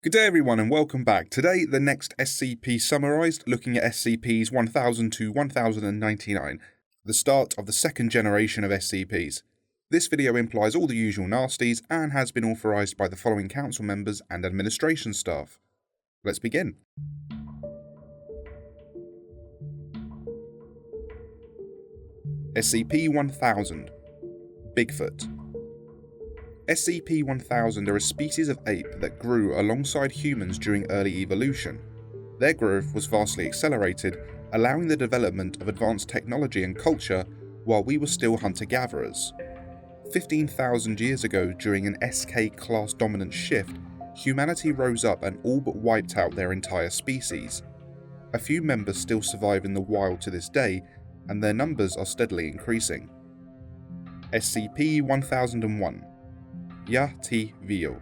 Good day everyone and welcome back. Today the next SCP summarised, looking at SCPs 1000 to 1099, the start of the second generation of SCPs. This video implies all the usual nasties and has been authorised by the following council members and administration staff. Let's begin. SCP-1000 Bigfoot. SCP-1000 are a species of ape that grew alongside humans during early evolution. Their growth was vastly accelerated, allowing the development of advanced technology and culture while we were still hunter-gatherers. 15,000 years ago, during an SK class dominant shift, humanity rose up and all but wiped out their entire species. A few members still survive in the wild to this day, and their numbers are steadily increasing. SCP-1001 Ya-Ti-Vio.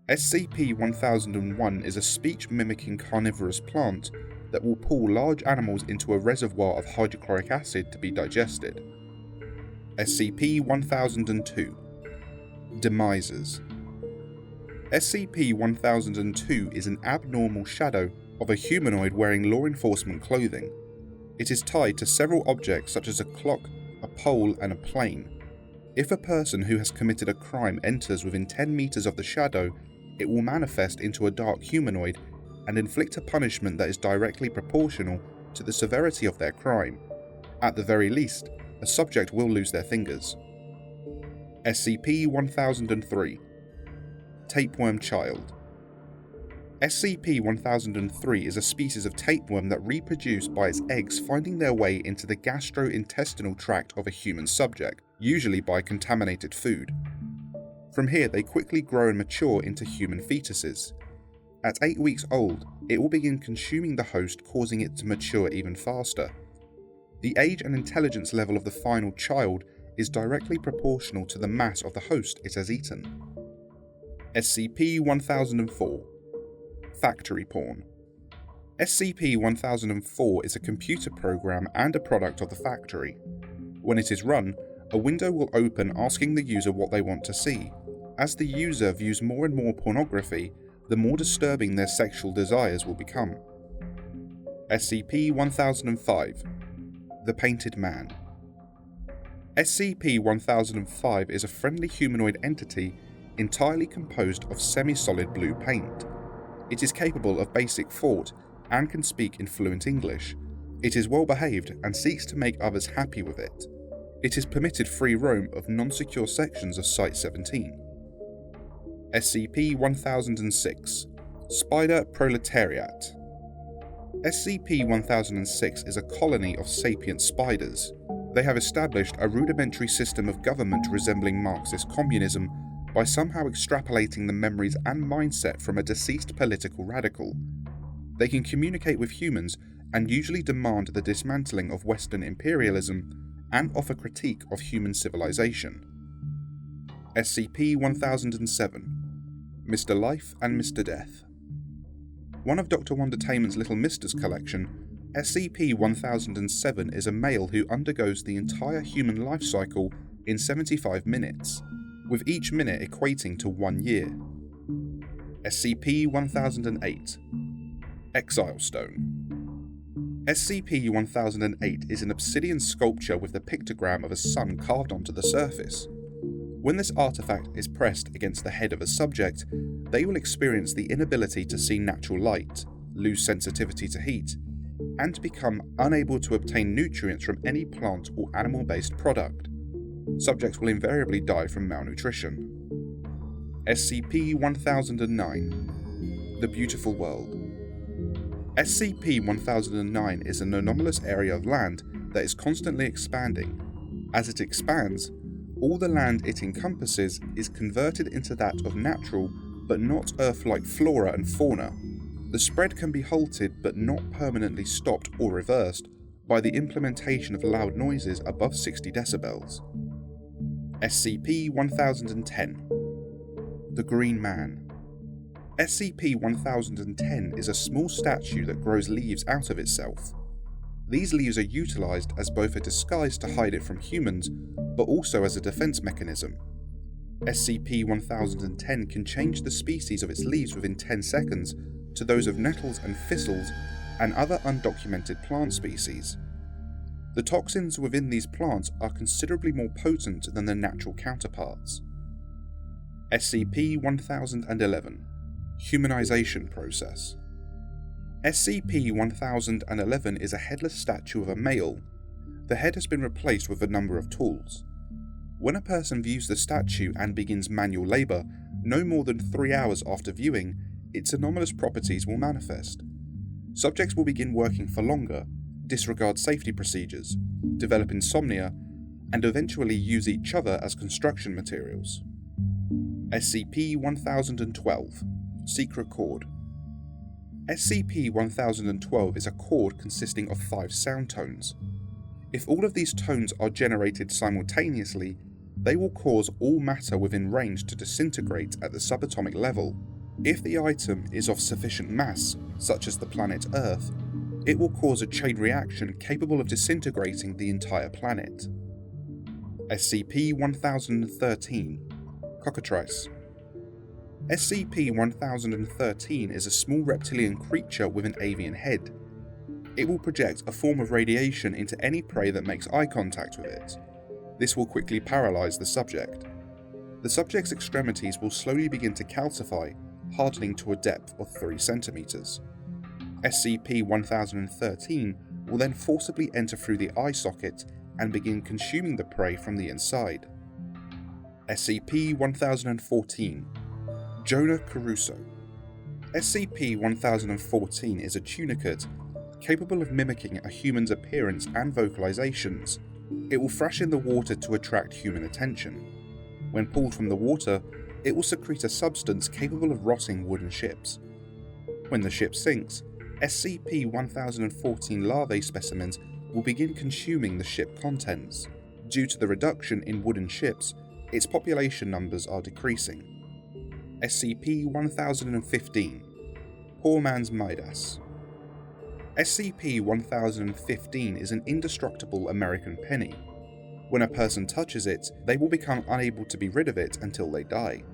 SCP-1001 is a speech-mimicking carnivorous plant that will pull large animals into a reservoir of hydrochloric acid to be digested. SCP-1002 Demises. SCP-1002 is an abnormal shadow of a humanoid wearing law enforcement clothing. It is tied to several objects such as a clock, a pole, and a plane. If a person who has committed a crime enters within 10 meters of the shadow, it will manifest into a dark humanoid and inflict a punishment that is directly proportional to the severity of their crime. At the very least, a subject will lose their fingers. SCP-1003 Tapeworm Child. SCP-1003 is a species of tapeworm that reproduce by its eggs finding their way into the gastrointestinal tract of a human subject, usually by contaminated food. From here they quickly grow and mature into human fetuses. At 8 weeks old, it will begin consuming the host, causing it to mature even faster. The age and intelligence level of the final child is directly proportional to the mass of the host it has eaten. SCP-1004 Factory Porn. SCP-1004 is a computer program and a product of the factory. When it is run, a window will open asking the user what they want to see. As the user views more and more pornography, the more disturbing their sexual desires will become. SCP-1005 The Painted Man. SCP-1005 is a friendly humanoid entity entirely composed of semi-solid blue paint. It is capable of basic thought and can speak in fluent English. It is well behaved and seeks to make others happy with it. It is permitted free roam of non-secure sections of Site-17. SCP-1006 Spider Proletariat. SCP-1006 is a colony of sapient spiders. They have established a rudimentary system of government resembling Marxist communism by somehow extrapolating the memories and mindset from a deceased political radical. They can communicate with humans and usually demand the dismantling of Western imperialism and offer critique of human civilization. SCP-1007 Mr. Life and Mr. Death. One of Dr. Wondertainment's Little Misters collection, SCP-1007 is a male who undergoes the entire human life cycle in 75 minutes. With each minute equating to 1 year. SCP-1008 Exile Stone. SCP-1008 is an obsidian sculpture with the pictogram of a sun carved onto the surface. When this artifact is pressed against the head of a subject, they will experience the inability to see natural light, lose sensitivity to heat, and become unable to obtain nutrients from any plant or animal-based product. Subjects will invariably die from malnutrition. SCP-1009 The Beautiful World. SCP-1009 is an anomalous area of land that is constantly expanding. As it expands, all the land it encompasses is converted into that of natural but not Earth-like flora and fauna. The spread can be halted but not permanently stopped or reversed by the implementation of loud noises above 60 decibels. SCP-1010 The Green Man. SCP-1010 is a small statue that grows leaves out of itself. These leaves are utilised as both a disguise to hide it from humans, but also as a defence mechanism. SCP-1010 can change the species of its leaves within 10 seconds to those of nettles and thistles and other undocumented plant species. The toxins within these plants are considerably more potent than their natural counterparts. SCP-1011 Humanization Process. SCP-1011 is a headless statue of a male. The head has been replaced with a number of tools. When a person views the statue and begins manual labour, no more than 3 hours after viewing, its anomalous properties will manifest. Subjects will begin working for longer, disregard safety procedures, develop insomnia, and eventually use each other as construction materials. SCP-1012 Secret Chord. SCP-1012 is a chord consisting of 5 sound tones. If all of these tones are generated simultaneously, they will cause all matter within range to disintegrate at the subatomic level. If the item is of sufficient mass, such as the planet Earth, it will cause a chain reaction capable of disintegrating the entire planet. SCP-1013 COCKATRICE. SCP-1013 is a small reptilian creature with an avian head. It will project a form of radiation into any prey that makes eye contact with it. This will quickly paralyze the subject. The subject's extremities will slowly begin to calcify, hardening to a depth of 3 centimeters. SCP-1013 will then forcibly enter through the eye socket and begin consuming the prey from the inside. SCP-1014 Jonah Caruso. SCP-1014 is a tunicate capable of mimicking a human's appearance and vocalizations. It will thrash in the water to attract human attention. When pulled from the water, it will secrete a substance capable of rotting wooden ships. When the ship sinks, SCP-1014 larvae specimens will begin consuming the ship contents. Due to the reduction in wooden ships, its population numbers are decreasing. SCP-1015 Poor Man's Midas. SCP-1015 is an indestructible American penny. When a person touches it, they will become unable to be rid of it until they die.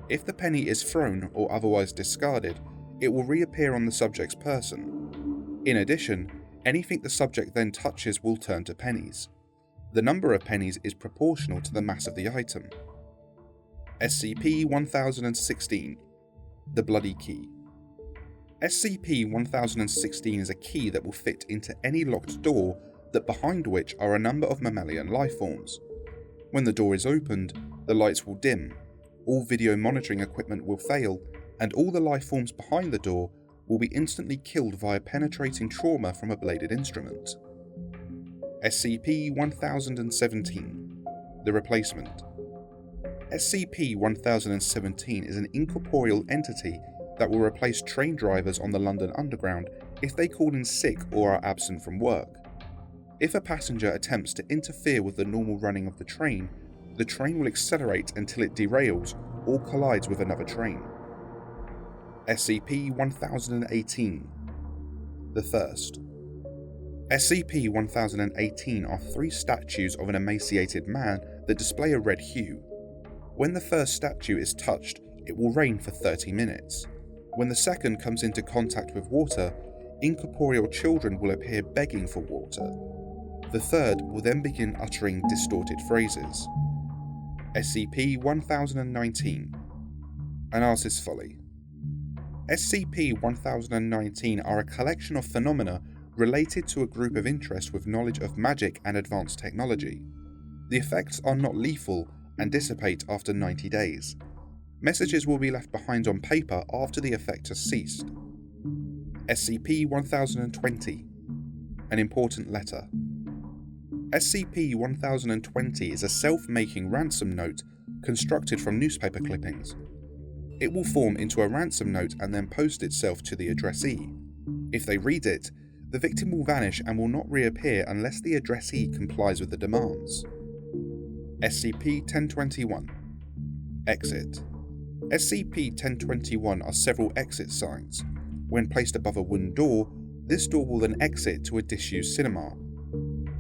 If the penny is thrown or otherwise discarded, it will reappear on the subject's person. In addition, anything the subject then touches will turn to pennies. The number of pennies is proportional to the mass of the item. SCP-1016 The Bloody Key. SCP-1016 is a key that will fit into any locked door that behind which are a number of mammalian lifeforms. When the door is opened, the lights will dim, all video monitoring equipment will fail, and all the lifeforms behind the door will be instantly killed via penetrating trauma from a bladed instrument. SCP-1017 The Replacement. SCP-1017 is an incorporeal entity that will replace train drivers on the London Underground if they call in sick or are absent from work. If a passenger attempts to interfere with the normal running of the train will accelerate until it derails or collides with another train. SCP-1018 The Thirst. SCP-1018 are 3 statues of an emaciated man that display a red hue. When the first statue is touched, it will rain for 30 minutes. When the second comes into contact with water, incorporeal children will appear begging for water. The third will then begin uttering distorted phrases. SCP-1019 Anarsis Folly. SCP-1019 are a collection of phenomena related to a group of interest with knowledge of magic and advanced technology. The effects are not lethal and dissipate after 90 days. Messages will be left behind on paper after the effect has ceased. SCP-1020 An Important Letter. SCP-1020 is a self-making ransom note constructed from newspaper clippings. It will form into a ransom note and then post itself to the addressee. If they read it, the victim will vanish and will not reappear unless the addressee complies with the demands. SCP-1021 Exit. SCP-1021 are several exit signs. When placed above a wooden door, this door will then exit to a disused cinema.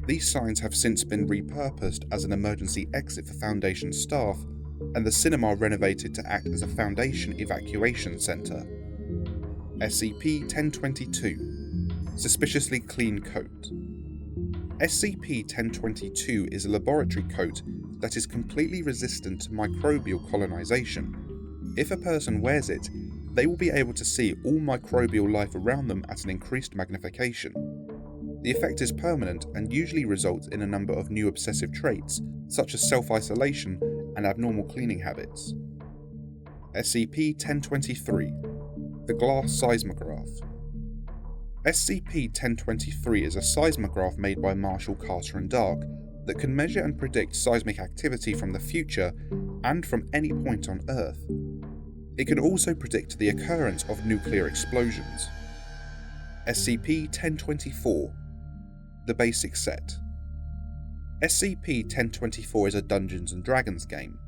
These signs have since been repurposed as an emergency exit for Foundation staff, and the cinema renovated to act as a Foundation evacuation centre. SCP-1022 Suspiciously Clean Coat. SCP-1022 is a laboratory coat that is completely resistant to microbial colonization. If a person wears it, they will be able to see all microbial life around them at an increased magnification. The effect is permanent and usually results in a number of new obsessive traits, such as self-isolation and abnormal cleaning habits. SCP-1023 The Glass Seismograph. SCP-1023 is a seismograph made by Marshall, Carter and Dark that can measure and predict seismic activity from the future and from any point on Earth. It can also predict the occurrence of nuclear explosions. SCP-1024 The Basic Set. SCP-1024 is a Dungeons & Dragons game.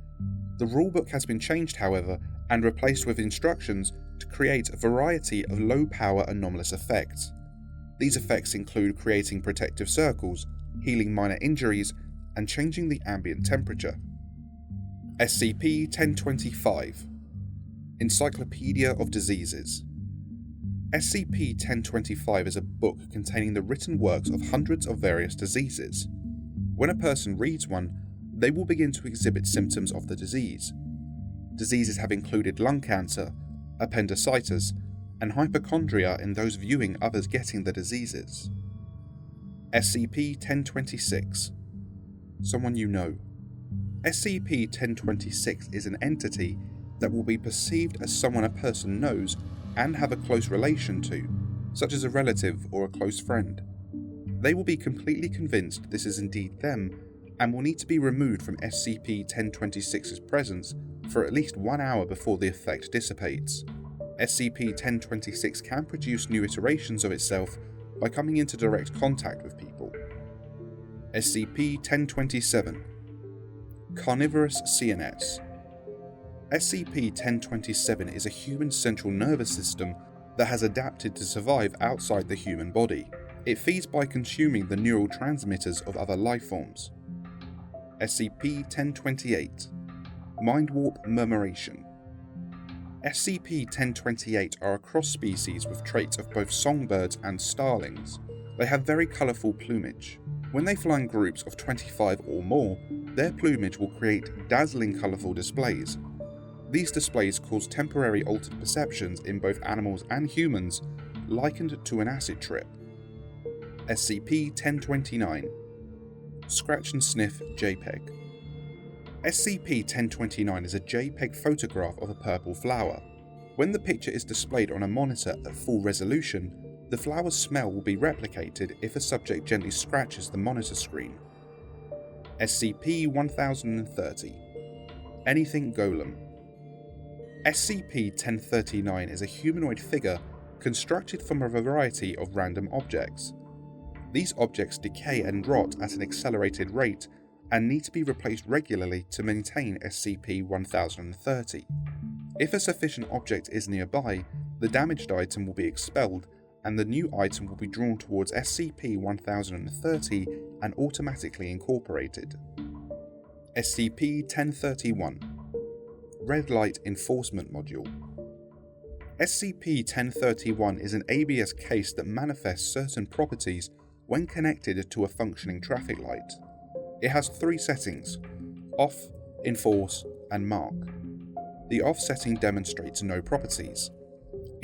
The rulebook has been changed, however, and replaced with instructions to create a variety of low-power anomalous effects. These effects include creating protective circles, healing minor injuries, and changing the ambient temperature. SCP-1025 Encyclopedia of Diseases. SCP-1025 is a book containing the written works of hundreds of various diseases. When a person reads one, they will begin to exhibit symptoms of the disease. Diseases have included lung cancer, appendicitis, and hypochondria in those viewing others getting the diseases. SCP-1026 Someone you know. SCP-1026 is an entity that will be perceived as someone a person knows and have a close relation to, such as a relative or a close friend. They will be completely convinced this is indeed them and will need to be removed from SCP-1026's presence for at least 1 hour before the effect dissipates. SCP-1026 can produce new iterations of itself by coming into direct contact with people. SCP-1027 Carnivorous CNS. SCP-1027 is a human central nervous system that has adapted to survive outside the human body. It feeds by consuming the neural transmitters of other life forms. SCP-1028 Mind Warp Murmuration. SCP-1028 are a cross species with traits of both songbirds and starlings. They have very colourful plumage. When they fly in groups of 25 or more, their plumage will create dazzling colourful displays. These displays cause temporary altered perceptions in both animals and humans, likened to an acid trip. SCP-1029 Scratch and Sniff JPEG. SCP-1029 is a JPEG photograph of a purple flower. When the picture is displayed on a monitor at full resolution, the flower's smell will be replicated if a subject gently scratches the monitor screen. SCP-1030 Anything Golem. SCP-1039 is a humanoid figure constructed from a variety of random objects. These objects decay and rot at an accelerated rate and need to be replaced regularly to maintain SCP-1030. If a sufficient object is nearby, the damaged item will be expelled and the new item will be drawn towards SCP-1030 and automatically incorporated. SCP-1031 Red Light Enforcement Module. SCP-1031 is an ABS case that manifests certain properties when connected to a functioning traffic light. It has 3 settings: Off, Enforce, and Mark. The Off setting demonstrates no properties.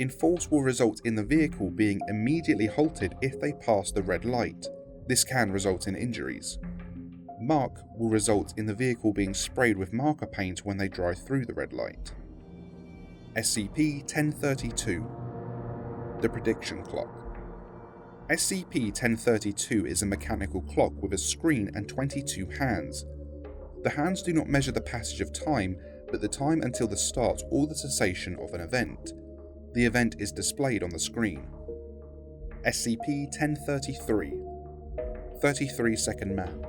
Enforce will result in the vehicle being immediately halted if they pass the red light. This can result in injuries. Mark will result in the vehicle being sprayed with marker paint when they drive through the red light. SCP-1032 The Prediction Clock. SCP-1032 is a mechanical clock with a screen and 22 hands. The hands do not measure the passage of time, but the time until the start or the cessation of an event. The event is displayed on the screen. SCP-1033 33-Second Man.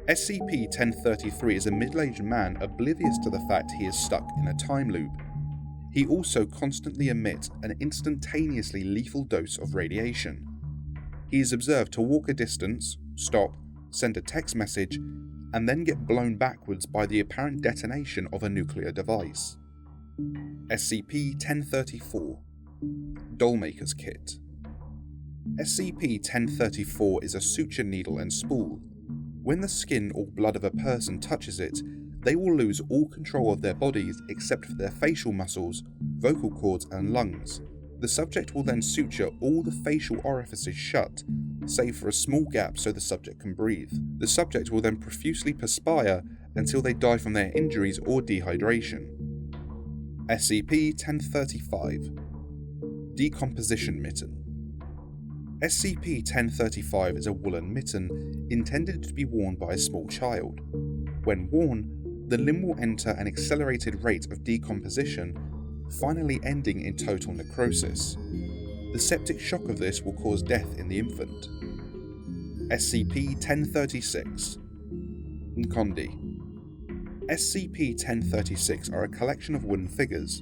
SCP-1033 is a middle-aged man oblivious to the fact he is stuck in a time loop. He also constantly emits an instantaneously lethal dose of radiation. He is observed to walk a distance, stop, send a text message, and then get blown backwards by the apparent detonation of a nuclear device. SCP-1034 Dollmaker's Kit. SCP-1034 is a suture needle and spool. When the skin or blood of a person touches it, they will lose all control of their bodies except for their facial muscles, vocal cords and lungs. The subject will then suture all the facial orifices shut, save for a small gap so the subject can breathe. The subject will then profusely perspire until they die from their injuries or dehydration. SCP-1035 Decomposition Mitten. SCP-1035 is a woolen mitten intended to be worn by a small child. When worn, the limb will enter an accelerated rate of decomposition, finally ending in total necrosis. The septic shock of this will cause death in the infant. SCP-1036 Nkondi. SCP-1036 are a collection of wooden figures.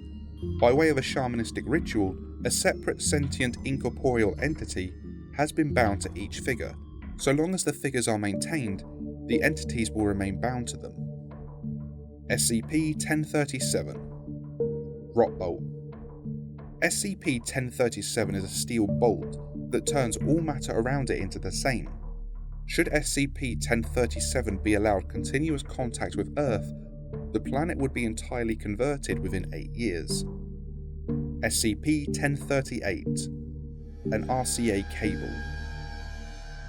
By way of a shamanistic ritual, a separate sentient incorporeal entity has been bound to each figure. So long as the figures are maintained, the entities will remain bound to them. SCP-1037 Rot Bolt. SCP-1037 is a steel bolt that turns all matter around it into the same. Should SCP-1037 be allowed continuous contact with Earth, the planet would be entirely converted within 8 years. SCP-1038 An RCA Cable.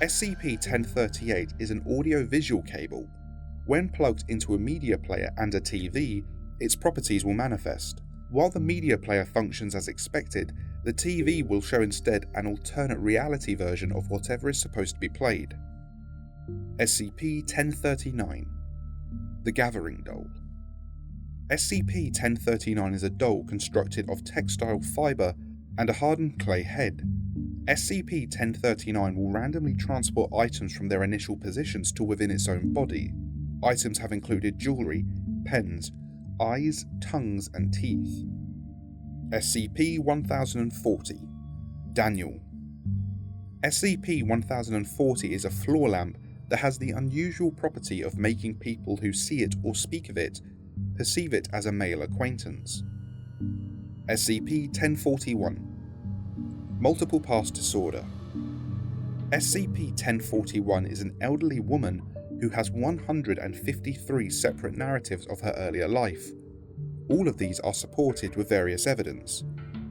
SCP-1038 is an audio-visual cable. When plugged into a media player and a TV, its properties will manifest. While the media player functions as expected, the TV will show instead an alternate reality version of whatever is supposed to be played. SCP-1039 The Gathering Doll. SCP-1039 is a doll constructed of textile fibre and a hardened clay head. SCP-1039 will randomly transport items from their initial positions to within its own body. Items have included jewellery, pens, eyes, tongues and teeth. SCP-1040 Daniel. SCP-1040 is a floor lamp that has the unusual property of making people who see it or speak of it perceive it as a male acquaintance. SCP-1041 Multiple Pass Disorder. SCP-1041 is an elderly woman who has 153 separate narratives of her earlier life. All of these are supported with various evidence.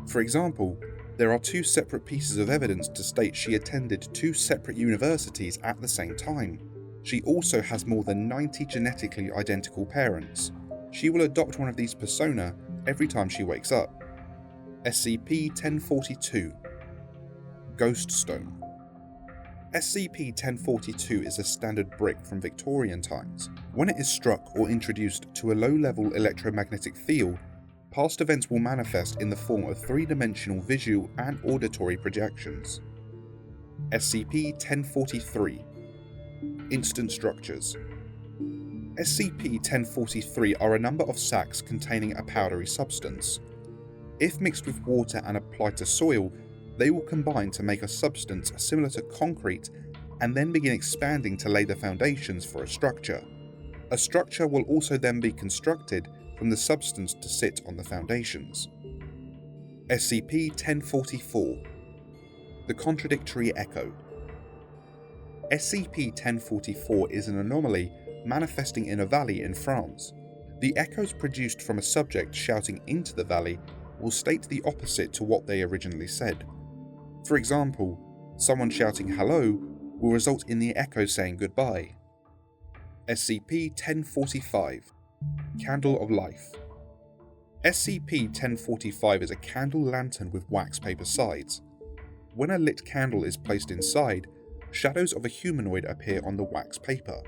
For example, there are 2 separate pieces of evidence to state she attended 2 separate universities at the same time. She also has more than 90 genetically identical parents. She will adopt one of these persona every time she wakes up. SCP-1042 Ghost Stone. SCP-1042 is a standard brick from Victorian times. When it is struck or introduced to a low-level electromagnetic field, past events will manifest in the form of 3-dimensional visual and auditory projections. SCP-1043 Instant Structures. SCP-1043 are a number of sacs containing a powdery substance. If mixed with water and applied to soil, they will combine to make a substance similar to concrete and then begin expanding to lay the foundations for a structure. A structure will also then be constructed from the substance to sit on the foundations. SCP-1044 The Contradictory Echo. SCP-1044 is an anomaly manifesting in a valley in France. The echoes produced from a subject shouting into the valley will state the opposite to what they originally said. For example, someone shouting hello will result in the echo saying goodbye. SCP-1045 Candle of Life. SCP-1045 is a candle lantern with wax paper sides. When a lit candle is placed inside, shadows of a humanoid appear on the wax paper.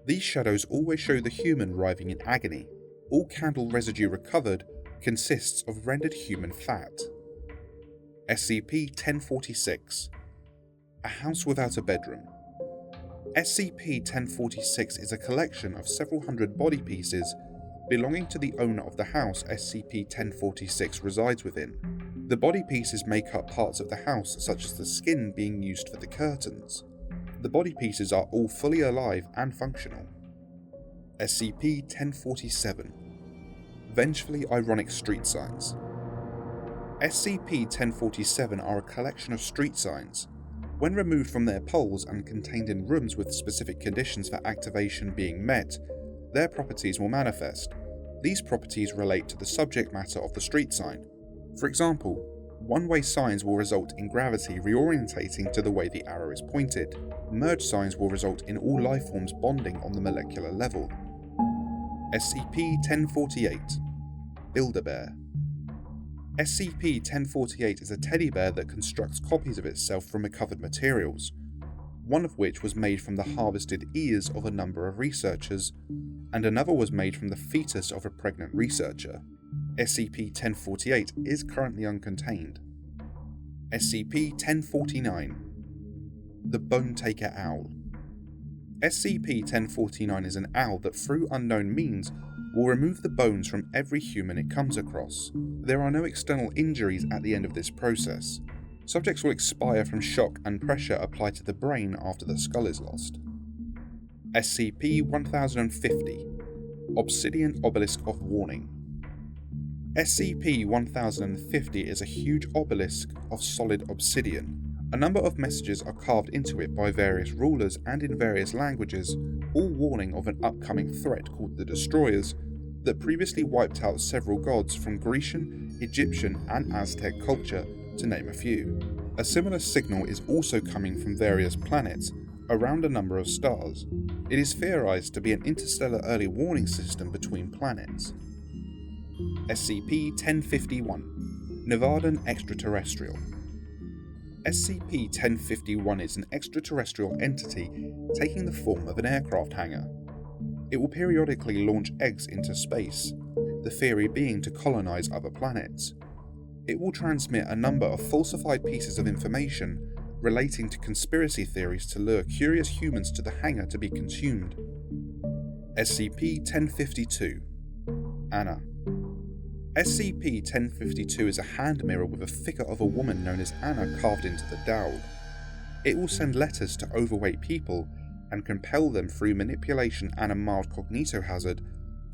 These shadows always show the human writhing in agony. All candle residue recovered consists of rendered human fat. SCP-1046 A House Without a Bedroom. SCP-1046 is a collection of several hundred body pieces belonging to the owner of the house SCP-1046 resides within. The body pieces make up parts of the house, such as the skin being used for the curtains. The body pieces are all fully alive and functional. SCP-1047 Vengefully Ironic Street Signs. SCP-1047 are a collection of street signs. When removed from their poles and contained in rooms with specific conditions for activation being met, their properties will manifest. These properties relate to the subject matter of the street sign. For example, one-way signs will result in gravity reorientating to the way the arrow is pointed. Merge signs will result in all lifeforms bonding on the molecular level. SCP-1048 Build-A-Bear. SCP-1048 is a teddy bear that constructs copies of itself from recovered materials, one of which was made from the harvested ears of a number of researchers, and another was made from the fetus of a pregnant researcher. SCP-1048 is currently uncontained. SCP-1049 The Bone Taker Owl. SCP-1049 is an owl that through unknown means will remove the bones from every human it comes across. There are no external injuries at the end of this process. Subjects will expire from shock and pressure applied to the brain after the skull is lost. SCP-1050 Obsidian Obelisk of Warning. SCP-1050 is a huge obelisk of solid obsidian. A number of messages are carved into it by various rulers and in various languages, all warning of an upcoming threat called the Destroyers that previously wiped out several gods from Grecian, Egyptian, and Aztec culture, to name a few. A similar signal is also coming from various planets around a number of stars. It is theorized to be an interstellar early warning system between planets. SCP-1051 Nevadan Extraterrestrial. SCP-1051 is an extraterrestrial entity taking the form of an aircraft hangar. It will periodically launch eggs into space, the theory being to colonize other planets. It will transmit a number of falsified pieces of information relating to conspiracy theories to lure curious humans to the hangar to be consumed. SCP-1052 Anna. SCP-1052 is a hand mirror with a figure of a woman known as Anna carved into the dowel. It will send letters to overweight people and compel them through manipulation and a mild cognitohazard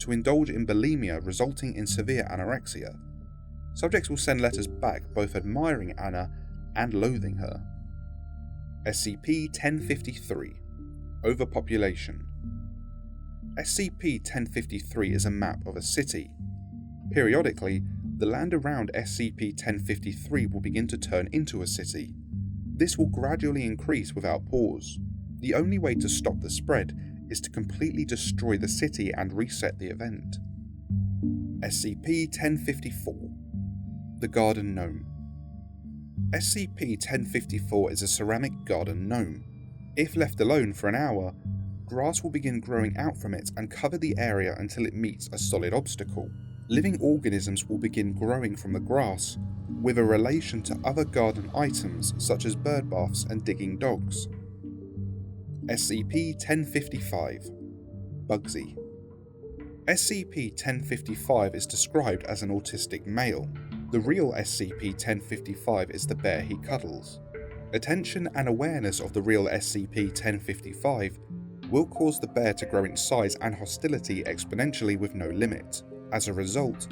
to indulge in bulimia resulting in severe anorexia. Subjects will send letters back both admiring Anna and loathing her. SCP-1053 Overpopulation. SCP-1053 is a map of a city. Periodically, the land around SCP-1053 will begin to turn into a city. This will gradually increase without pause. The only way to stop the spread is to completely destroy the city and reset the event. SCP-1054 The Garden Gnome. SCP-1054 is a ceramic garden gnome. If left alone for an hour, grass will begin growing out from it and cover the area until it meets a solid obstacle. Living organisms will begin growing from the grass, with a relation to other garden items such as bird baths and digging dogs. SCP-1055 Bugsy. SCP-1055 is described as an autistic male. The real SCP-1055 is the bear he cuddles. Attention and awareness of the real SCP-1055 will cause the bear to grow in size and hostility exponentially with no limit. As a result,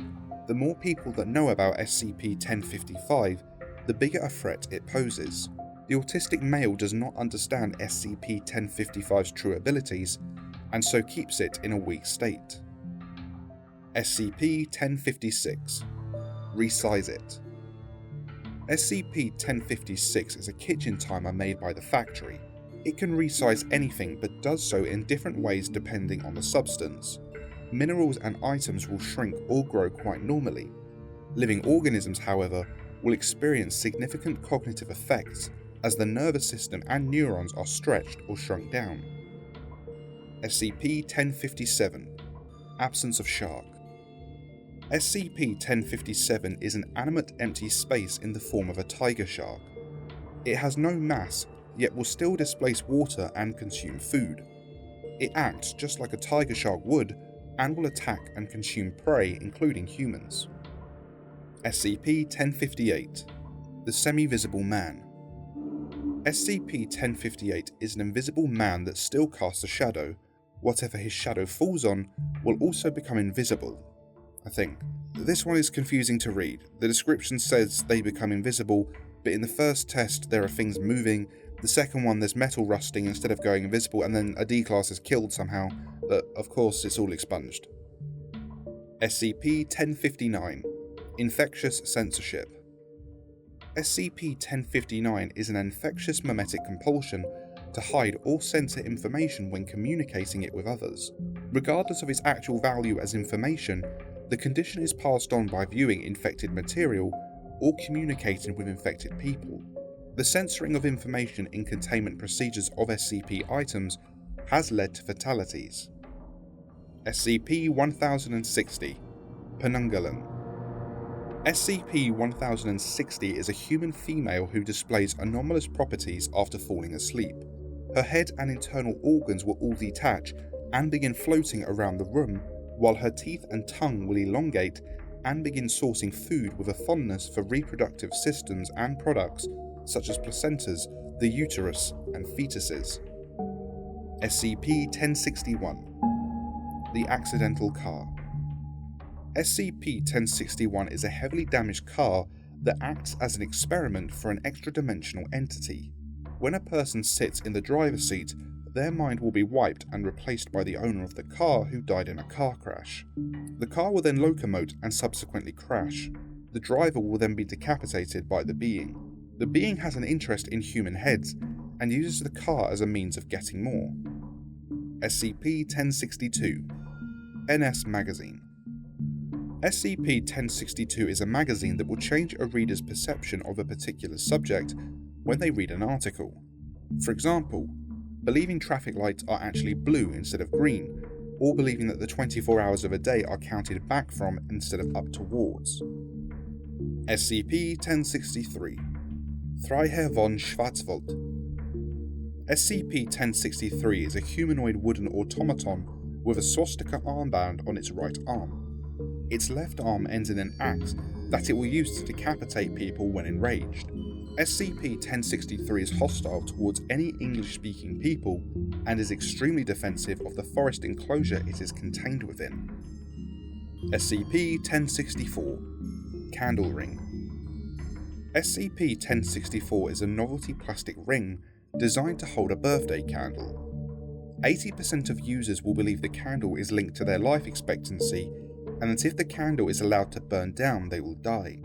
the more people that know about SCP-1055, the bigger a threat it poses. The autistic male does not understand SCP-1055's true abilities, and so keeps it in a weak state. SCP-1056 Resize It. SCP-1056 is a kitchen timer made by the factory. It can resize anything but does so in different ways depending on the substance. Minerals and items will shrink or grow quite normally. Living organisms, however, will experience significant cognitive effects as the nervous system and neurons are stretched or shrunk down. SCP-1057 Absence of Shark. SCP-1057 is an animate empty space in the form of a tiger shark. It has no mass, yet will still displace water and consume food. It acts just like a tiger shark would, and will attack and consume prey including humans. SCP-1058 The Semi-Visible Man. SCP-1058 is an invisible man that still casts a shadow, Whatever his shadow falls on will also become invisible, I think. This one is confusing to read. The description says they become invisible, but in the first test there are things moving. The second one there's metal rusting instead of going invisible, and then a D-class is killed somehow, but of course it's all expunged. SCP-1059 Infectious Censorship. SCP-1059 is an infectious memetic compulsion to hide or censor information when communicating it with others. Regardless of its actual value as information, the condition is passed on by viewing infected material or communicating with infected people. The censoring of information in containment procedures of SCP items has led to fatalities. SCP-1060 Penungalan. SCP-1060 is a human female who displays anomalous properties after falling asleep. Her head and internal organs will all detach and begin floating around the room, while her teeth and tongue will elongate and begin sourcing food with a fondness for reproductive systems and products such as placentas, the uterus, and fetuses. SCP-1061 The Accidental Car. SCP-1061 is a heavily damaged car that acts as an experiment for an extra-dimensional entity. When a person sits in the driver's seat, their mind will be wiped and replaced by the owner of the car who died in a car crash. The car will then locomote and subsequently crash. The driver will then be decapitated by the being. The being has an interest in human heads and uses the car as a means of getting more. SCP-1062 NS Magazine. SCP-1062 is a magazine that will change a reader's perception of a particular subject when they read an article. For example, believing traffic lights are actually blue instead of green, or believing that the 24 hours of a day are counted back from instead of up towards. SCP-1063 Freiherr von Schwarzwald. SCP-1063 is a humanoid wooden automaton with a swastika armband on its right arm. Its left arm ends in an axe that it will use to decapitate people when enraged. SCP-1063 is hostile towards any English-speaking people and is extremely defensive of the forest enclosure it is contained within. SCP-1064 Candle Ring. SCP-1064 is a novelty plastic ring designed to hold a birthday candle. 80% of users will believe the candle is linked to their life expectancy, and that if the candle is allowed to burn down, they will die.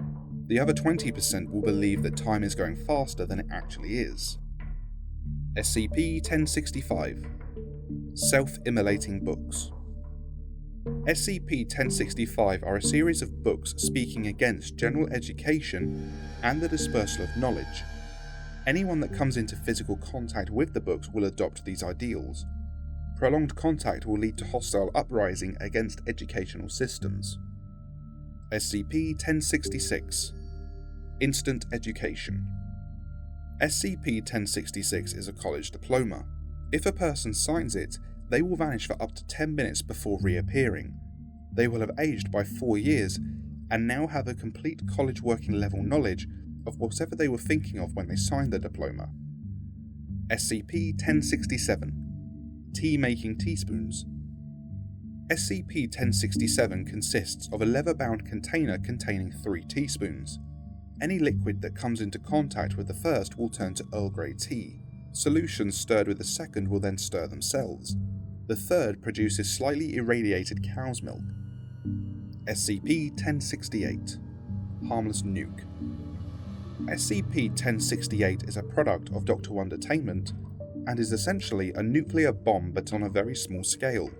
The other 20% will believe that time is going faster than it actually is. SCP-1065 Self-Immolating Books. SCP-1065 are a series of books speaking against general education and the dispersal of knowledge. Anyone that comes into physical contact with the books will adopt these ideals. Prolonged contact will lead to hostile uprising against educational systems. SCP-1066 Instant Education. SCP-1066 is a college diploma. If a person signs it, they will vanish for up to 10 minutes before reappearing. They will have aged by 4 years and now have a complete college working level knowledge of whatever they were thinking of when they signed the diploma. SCP-1067 Tea-making teaspoons. SCP-1067 consists of a leather-bound container containing 3 teaspoons. Any liquid that comes into contact with the first will turn to Earl Grey tea. Solutions stirred with the second will then stir themselves. The third produces slightly irradiated cow's milk. SCP-1068 Harmless Nuke. SCP-1068 is a product of Dr. Wondertainment and is essentially a nuclear bomb but on a very small scale.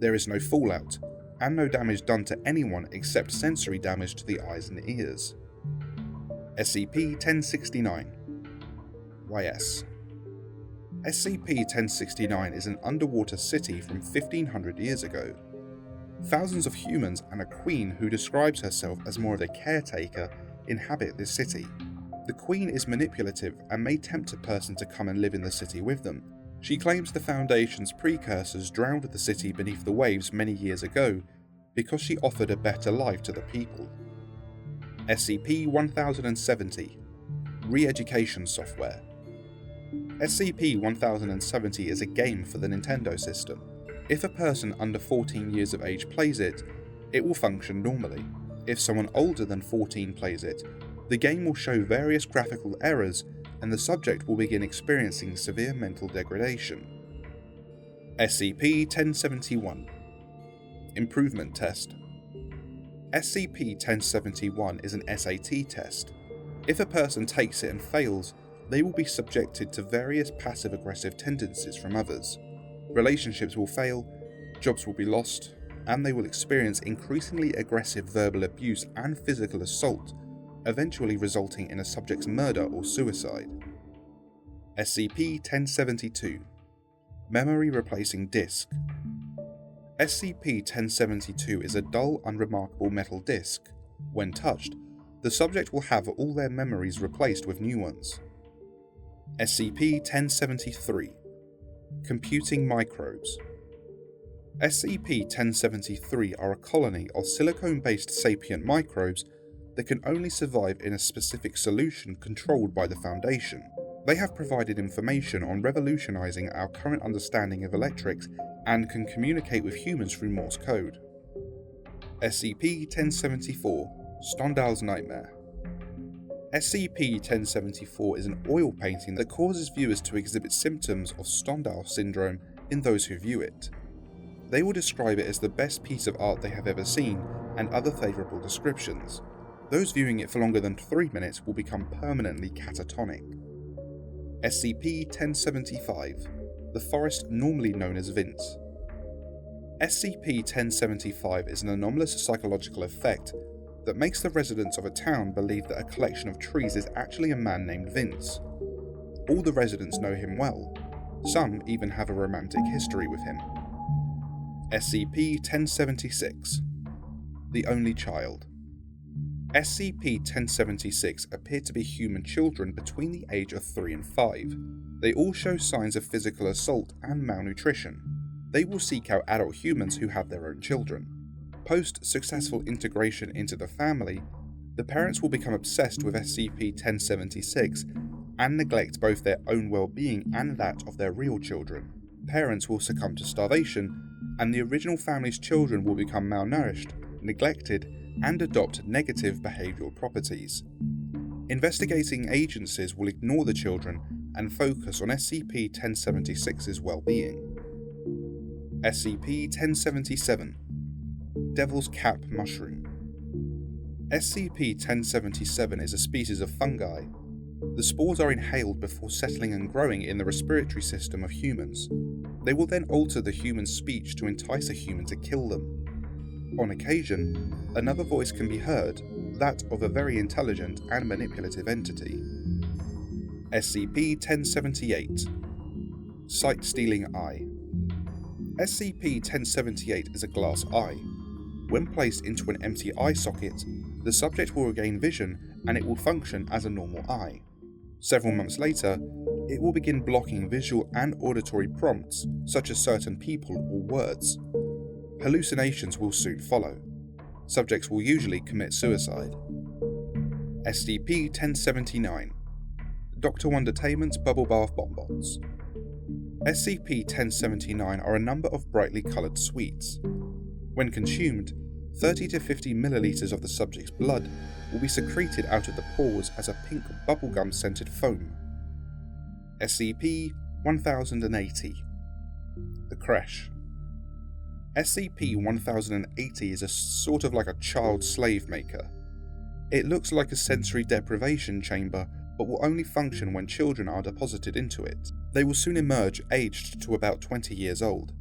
There is no fallout, and no damage done to anyone except sensory damage to the eyes and ears. SCP-1069 YS. SCP-1069 is an underwater city from 1500 years ago. Thousands of humans and a queen who describes herself as more of a caretaker inhabit this city. The queen is manipulative and may tempt a person to come and live in the city with them. She claims the Foundation's precursors drowned the city beneath the waves many years ago because she offered a better life to the people. SCP-1070 Re-education Software. SCP-1070 is a game for the Nintendo system. If a person under 14 years of age plays it, it will function normally. If someone older than 14 plays it, the game will show various graphical errors and the subject will begin experiencing severe mental degradation. SCP-1071 Improvement Test. SCP-1071 is an SAT test. If a person takes it and fails, they will be subjected to various passive-aggressive tendencies from others. Relationships will fail, jobs will be lost, and they will experience increasingly aggressive verbal abuse and physical assault, eventually resulting in a subject's murder or suicide. SCP-1072 Memory Replacing Disk. SCP-1072 is a dull, unremarkable metal disk. When touched, the subject will have all their memories replaced with new ones. SCP-1073 Computing Microbes. SCP-1073 are a colony of silicone-based sapient microbes that can only survive in a specific solution controlled by the Foundation. They have provided information on revolutionizing our current understanding of electrics and can communicate with humans through Morse code. SCP-1074 Stendhal's Nightmare. SCP-1074 is an oil painting that causes viewers to exhibit symptoms of Stendhal syndrome in those who view it. They will describe it as the best piece of art they have ever seen and other favourable descriptions. Those viewing it for longer than 3 minutes will become permanently catatonic. SCP-1075 The Forest Normally Known as Vince. SCP-1075 is an anomalous psychological effect that makes the residents of a town believe that a collection of trees is actually a man named Vince. All the residents know him well. Some even have a romantic history with him. SCP-1076 The Only Child. SCP-1076 appear to be human children between the age of 3 and 5. They all show signs of physical assault and malnutrition. They will seek out adult humans who have their own children. Post-successful integration into the family, the parents will become obsessed with SCP-1076 and neglect both their own well-being and that of their real children. Parents will succumb to starvation, and the original family's children will become malnourished, neglected, and adopt negative behavioural properties. Investigating agencies will ignore the children and focus on SCP-1076's well-being. SCP-1077 Devil's Cap Mushroom. SCP-1077 is a species of fungi. The spores are inhaled before settling and growing in the respiratory system of humans. They will then alter the human's speech to entice a human to kill them. On occasion, another voice can be heard, that of a very intelligent and manipulative entity. SCP-1078 Sight-Stealing Eye. SCP-1078 is a glass eye. When placed into an empty eye socket, the subject will regain vision and it will function as a normal eye. Several months later, it will begin blocking visual and auditory prompts, such as certain people or words. Hallucinations will soon follow. Subjects will usually commit suicide. SCP-1079 Dr. Wondertainment's Bubble Bath Bonbons. SCP-1079 are a number of brightly coloured sweets. When consumed, 30 to 50 milliliters of the subject's blood will be secreted out of the pores as a pink bubblegum-scented foam. SCP-1080 The Creche. SCP-1080 is a sort of like a child slave maker. It looks like a sensory deprivation chamber, but will only function when children are deposited into it. They will soon emerge aged to about 20 years old.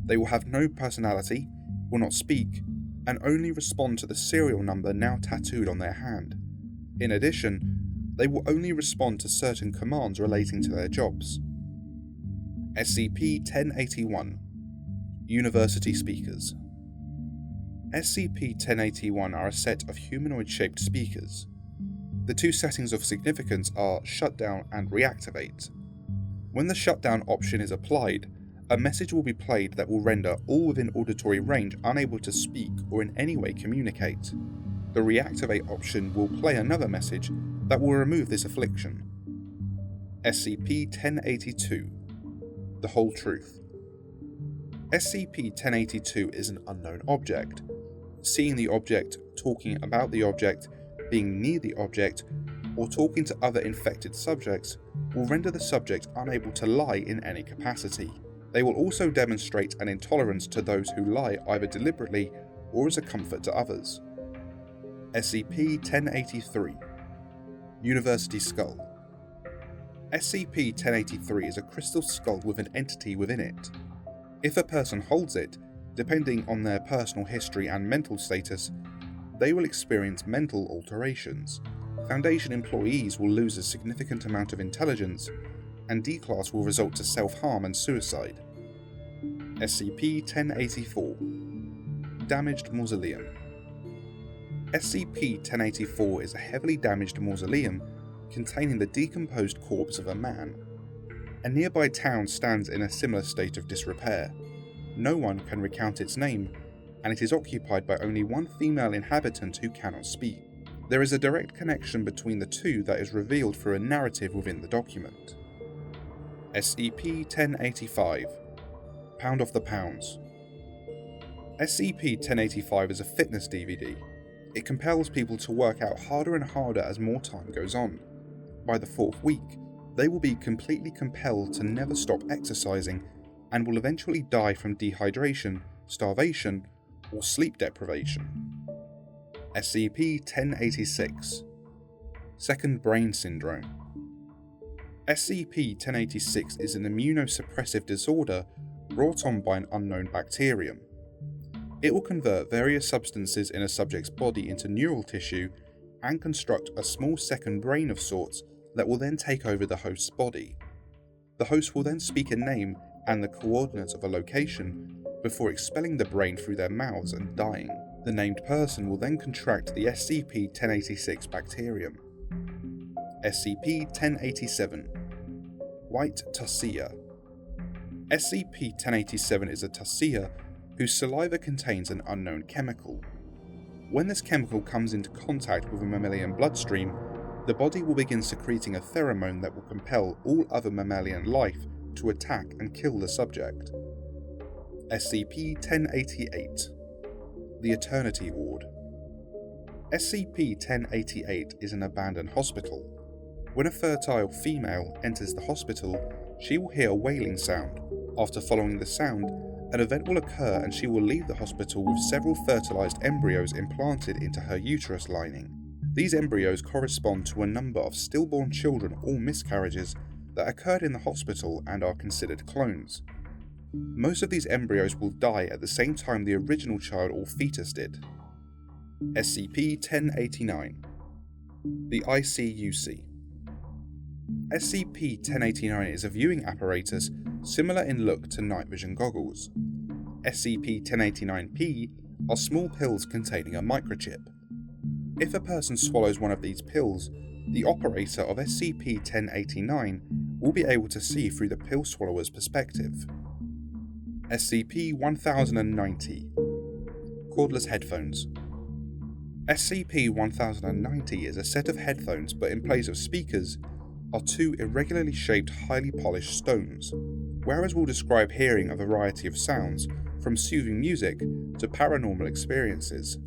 They will have no personality, will not speak, and only respond to the serial number now tattooed on their hand. In addition, they will only respond to certain commands relating to their jobs. SCP-1081 University Speakers. SCP-1081 are a set of humanoid-shaped speakers. The two settings of significance are shutdown and reactivate. When the shutdown option is applied, a message will be played that will render all within auditory range unable to speak or in any way communicate. The reactivate option will play another message that will remove this affliction. SCP-1082 The Whole Truth. SCP-1082 is an unknown object. Seeing the object, talking about the object, being near the object, or talking to other infected subjects will render the subject unable to lie in any capacity. They will also demonstrate an intolerance to those who lie either deliberately or as a comfort to others. SCP-1083 University Skull. SCP-1083 is a crystal skull with an entity within it. If a person holds it, depending on their personal history and mental status, they will experience mental alterations. Foundation employees will lose a significant amount of intelligence, and D-Class will result to self-harm and suicide. SCP-1084 Damaged Mausoleum. SCP-1084 is a heavily damaged mausoleum containing the decomposed corpse of a man. A nearby town stands in a similar state of disrepair. No one can recount its name, and it is occupied by only one female inhabitant who cannot speak. There is a direct connection between the two that is revealed through a narrative within the document. SCP-1085 Pound of the Pounds. SCP-1085 is a fitness DVD. It compels people to work out harder and harder as more time goes on. By the 4th week, they will be completely compelled to never stop exercising and will eventually die from dehydration, starvation, or sleep deprivation. SCP-1086 Second Brain Syndrome. SCP-1086 is an immunosuppressive disorder brought on by an unknown bacterium. It will convert various substances in a subject's body into neural tissue and construct a small second brain of sorts that will then take over the host's body. The host will then speak a name and the coordinates of a location before expelling the brain through their mouths and dying. The named person will then contract the SCP-1086 bacterium. SCP-1087 White Tarsier. SCP-1087 is a tarsier whose saliva contains an unknown chemical. When this chemical comes into contact with a mammalian bloodstream, the body will begin secreting a pheromone that will compel all other mammalian life to attack and kill the subject. SCP-1088 The Eternity Ward. SCP-1088 is an abandoned hospital. When a fertile female enters the hospital, she will hear a wailing sound. After following the sound, an event will occur and she will leave the hospital with several fertilized embryos implanted into her uterus lining. These embryos correspond to a number of stillborn children or miscarriages that occurred in the hospital and are considered clones. Most of these embryos will die at the same time the original child or fetus did. SCP-1089 The ICUC. SCP-1089 is a viewing apparatus similar in look to night vision goggles. SCP-1089-P are small pills containing a microchip. If a person swallows one of these pills, the operator of SCP-1089 will be able to see through the pill swallower's perspective. SCP-1090 Cordless Headphones. SCP-1090 is a set of headphones, but in place of speakers are two irregularly shaped, highly polished stones. Wearers will describe hearing a variety of sounds, from soothing music to paranormal experiences.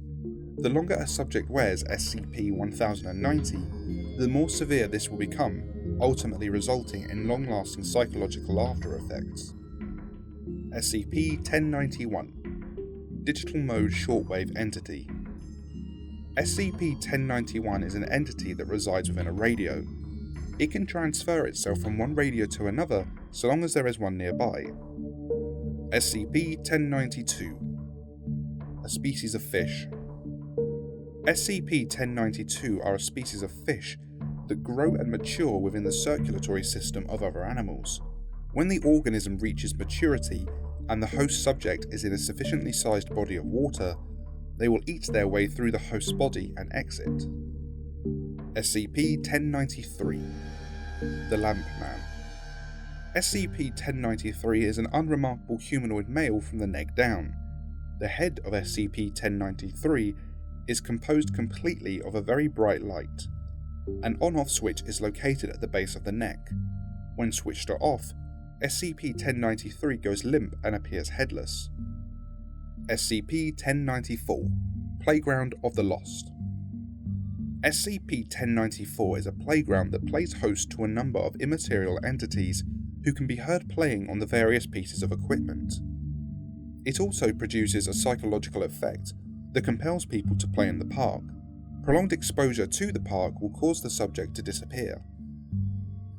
The longer a subject wears SCP-1090, the more severe this will become, ultimately resulting in long-lasting psychological after effects. SCP-1091 Digital Mode Shortwave Entity. SCP-1091 is an entity that resides within a radio. It can transfer itself from one radio to another so long as there is one nearby. SCP-1092 A species of fish. SCP-1092 are a species of fish that grow and mature within the circulatory system of other animals. When the organism reaches maturity and the host subject is in a sufficiently sized body of water, they will eat their way through the host's body and exit. SCP-1093 The Lamp Man. SCP-1093 is an unremarkable humanoid male from the neck down. The head of SCP-1093 is composed completely of a very bright light. An on-off switch is located at the base of the neck. When switched off, SCP-1093 goes limp and appears headless. SCP-1094 Playground of the Lost. SCP-1094 is a playground that plays host to a number of immaterial entities who can be heard playing on the various pieces of equipment. It also produces a psychological effect that compels people to play in the park. Prolonged exposure to the park will cause the subject to disappear.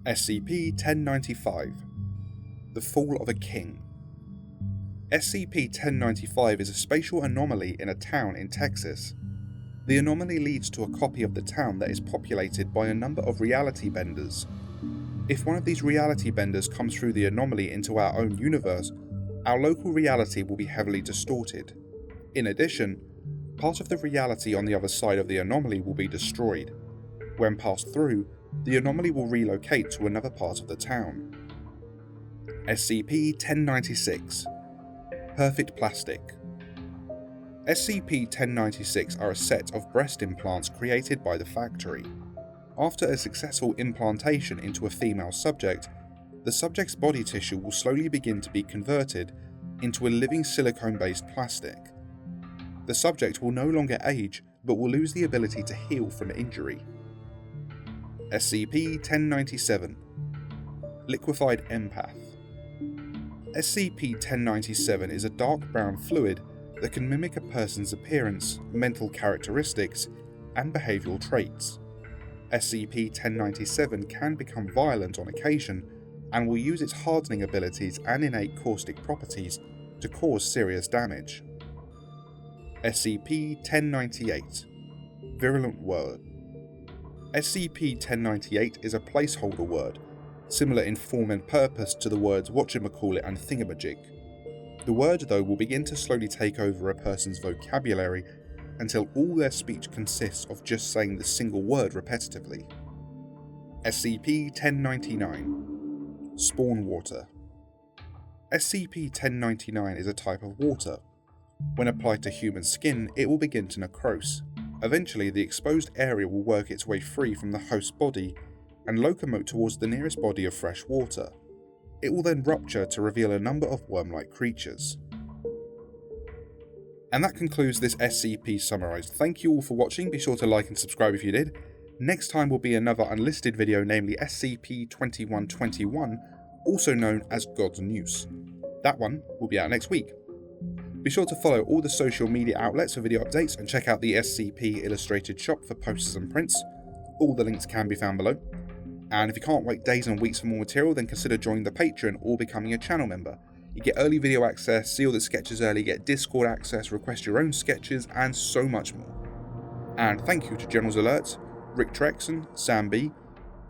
SCP-1095 The Fall of a King. SCP-1095 is a spatial anomaly in a town in Texas. The anomaly leads to a copy of the town that is populated by a number of reality benders. If one of these reality benders comes through the anomaly into our own universe, our local reality will be heavily distorted. In addition, part of the reality on the other side of the anomaly will be destroyed. When passed through, the anomaly will relocate to another part of the town. SCP-1096 Perfect Plastic. SCP-1096 are a set of breast implants created by the factory. After a successful implantation into a female subject, the subject's body tissue will slowly begin to be converted into a living silicone-based plastic. The subject will no longer age, but will lose the ability to heal from injury. SCP-1097 Liquefied Empath. SCP-1097 is a dark brown fluid that can mimic a person's appearance, mental characteristics, and behavioural traits. SCP-1097 can become violent on occasion and will use its hardening abilities and innate caustic properties to cause serious damage. SCP-1098 Virulent Word. SCP-1098 is a placeholder word, similar in form and purpose to the words whatchamacallit and thingamajig. The word, though, will begin to slowly take over a person's vocabulary until all their speech consists of just saying the single word repetitively. SCP-1099 Spawn Water. SCP-1099 is a type of water. When applied to human skin, it will begin to necrose. Eventually, the exposed area will work its way free from the host body and locomote towards the nearest body of fresh water. It will then rupture to reveal a number of worm-like creatures. And that concludes this SCP summarized. Thank you all for watching. Be sure to like and subscribe if you did. Next time will be another unlisted video, namely SCP-2121, also known as God's Noose. That one will be out next week. Be sure to follow all the social media outlets for video updates and check out the SCP Illustrated shop for posters and prints. All the links can be found below. And if you can't wait days and weeks for more material, then consider joining the Patreon or becoming a channel member. You get early video access, see all the sketches early, get Discord access, request your own sketches, and so much more. And thank you to Generals Alerts, Rick Trexon, Sam B,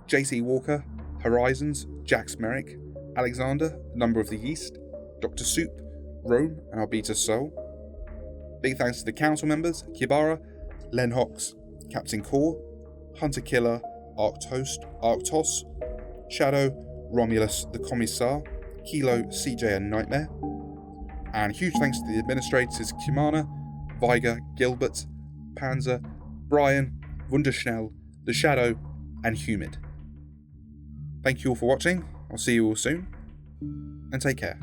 JC Walker, Horizons, Jax Merrick, Alexander, Number of the East, Dr. Soup, Rome, and Arbita Soul. Big thanks to the council members, Kibara, Len Hox, Captain Core, Hunter Killer, Arctos, Shadow, Romulus the Commissar, Kilo, CJ and Nightmare. And huge thanks to the administrators Kimana, Viger, Gilbert, Panzer, Brian, Wunderschnell, The Shadow, and Humid. Thank you all for watching. I'll see you all soon, and take care.